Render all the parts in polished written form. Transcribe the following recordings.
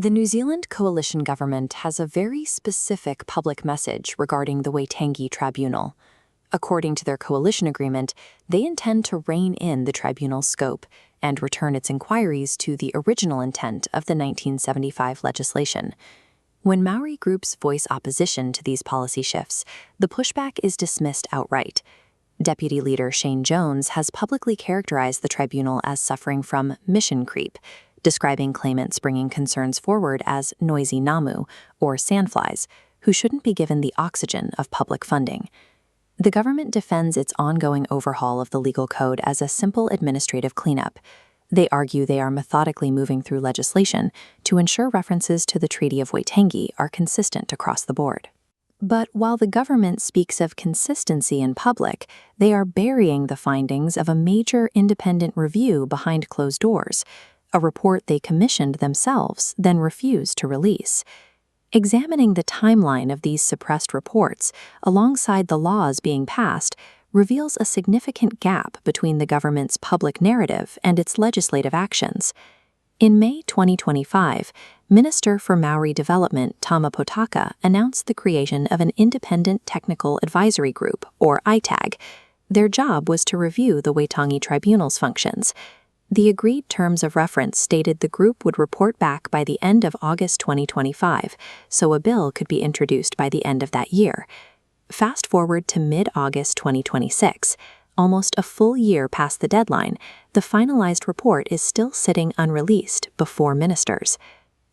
The New Zealand coalition government has a very specific public message regarding the Waitangi Tribunal. According to their coalition agreement, they intend to rein in the tribunal's scope and return its inquiries to the original intent of the 1975 legislation. When Maori groups voice opposition to these policy shifts, the pushback is dismissed outright. Deputy Leader Shane Jones has publicly characterized the tribunal as suffering from mission creep, describing claimants bringing concerns forward as noisy namu, or sandflies, who shouldn't be given the oxygen of public funding. The government defends its ongoing overhaul of the legal code as a simple administrative cleanup. They argue they are methodically moving through legislation to ensure references to the Treaty of Waitangi are consistent across the board. But while the government speaks of consistency in public, they are burying the findings of a major independent review behind closed doors, a report they commissioned themselves, then refused to release. Examining the timeline of these suppressed reports, alongside the laws being passed, reveals a significant gap between the government's public narrative and its legislative actions. In May 2025, Minister for Maori Development Tama Potaka announced the creation of an Independent Technical Advisory Group, or ITAG. Their job was to review the Waitangi Tribunal's functions. The agreed terms of reference stated the group would report back by the end of August 2025, so a bill could be introduced by the end of that year. Fast forward to mid-August 2026, almost a full year past the deadline, the finalized report is still sitting unreleased before ministers.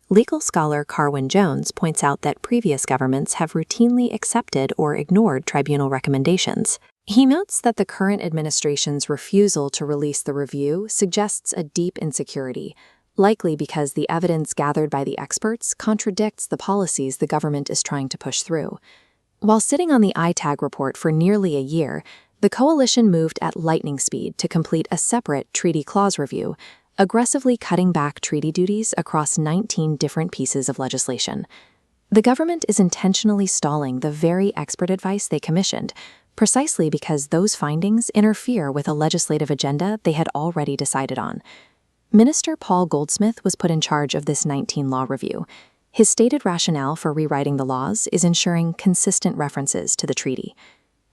Legal scholar Ivor Jones points out that previous governments have routinely accepted or ignored tribunal recommendations. He notes that the current administration's refusal to release the review suggests a deep insecurity, likely because the evidence gathered by the experts contradicts the policies the government is trying to push through. While sitting on the ITAG report for nearly a year, the coalition moved at lightning speed to complete a separate treaty clause review, aggressively cutting back treaty duties across 19 different pieces of legislation. The government is intentionally stalling the very expert advice they commissioned, precisely because those findings interfere with a legislative agenda they had already decided on. Minister Paul Goldsmith was put in charge of this 19-law review. His stated rationale for rewriting the laws is ensuring consistent references to the treaty.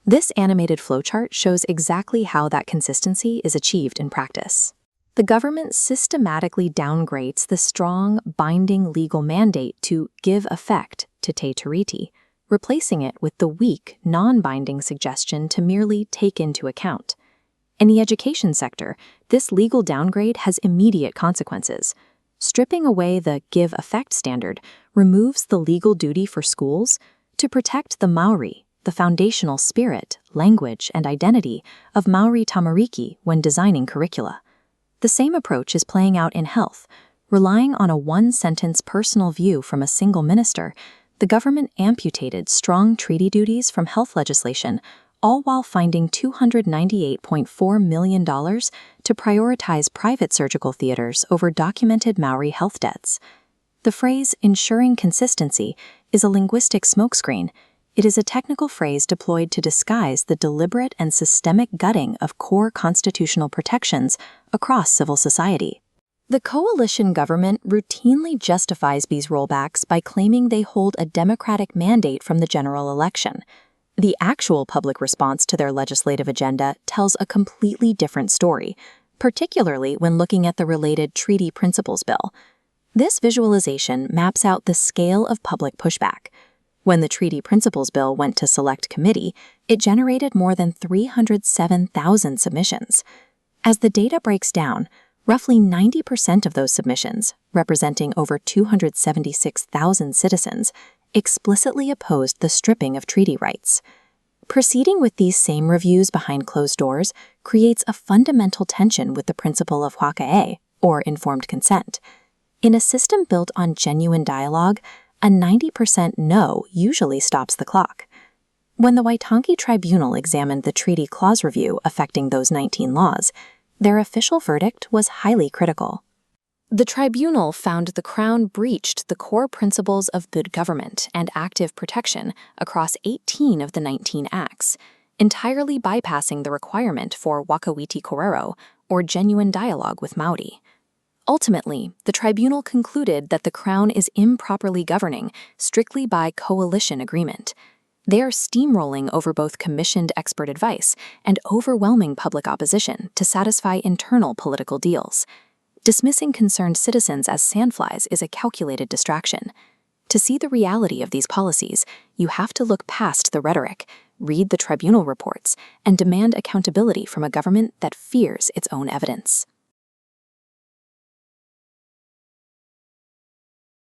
This animated flowchart shows exactly how that consistency is achieved in practice. The government systematically downgrades the strong, binding legal mandate to give effect to Te Tiriti, replacing it with the weak, non-binding suggestion to merely take into account. In the education sector, this legal downgrade has immediate consequences. Stripping away the give effect standard removes the legal duty for schools to protect the Maori, the foundational spirit, language, and identity of Maori tamariki when designing curricula. The same approach is playing out in health. Relying on a one-sentence personal view from a single minister, the government amputated strong treaty duties from health legislation, all while finding $298.4 million to prioritize private surgical theaters over documented Maori health debts. The phrase ensuring consistency is a linguistic smokescreen. It is a technical phrase deployed to disguise the deliberate and systemic gutting of core constitutional protections across civil society. The coalition government routinely justifies these rollbacks by claiming they hold a democratic mandate from the general election. The actual public response to their legislative agenda tells a completely different story, particularly when looking at the related Treaty Principles Bill. This visualization maps out the scale of public pushback. When the Treaty Principles Bill went to Select Committee, it generated more than 307,000 submissions. As the data breaks down, roughly 90% of those submissions, representing over 276,000 citizens, explicitly opposed the stripping of treaty rights. Proceeding with these same reviews behind closed doors creates a fundamental tension with the principle of whakae, or informed consent. In a system built on genuine dialogue, a 90% no usually stops the clock. When the Waitangi Tribunal examined the treaty clause review affecting those 19 laws, their official verdict was highly critical. The tribunal found the Crown breached the core principles of good government and active protection across 18 of the 19 acts, entirely bypassing the requirement for wakawiti korero, or genuine dialogue with Maori. Ultimately, the tribunal concluded that the Crown is improperly governing strictly by coalition agreement. They are steamrolling over both commissioned expert advice and overwhelming public opposition to satisfy internal political deals. Dismissing concerned citizens as sandflies is a calculated distraction. To see the reality of these policies, you have to look past the rhetoric, read the tribunal reports, and demand accountability from a government that fears its own evidence.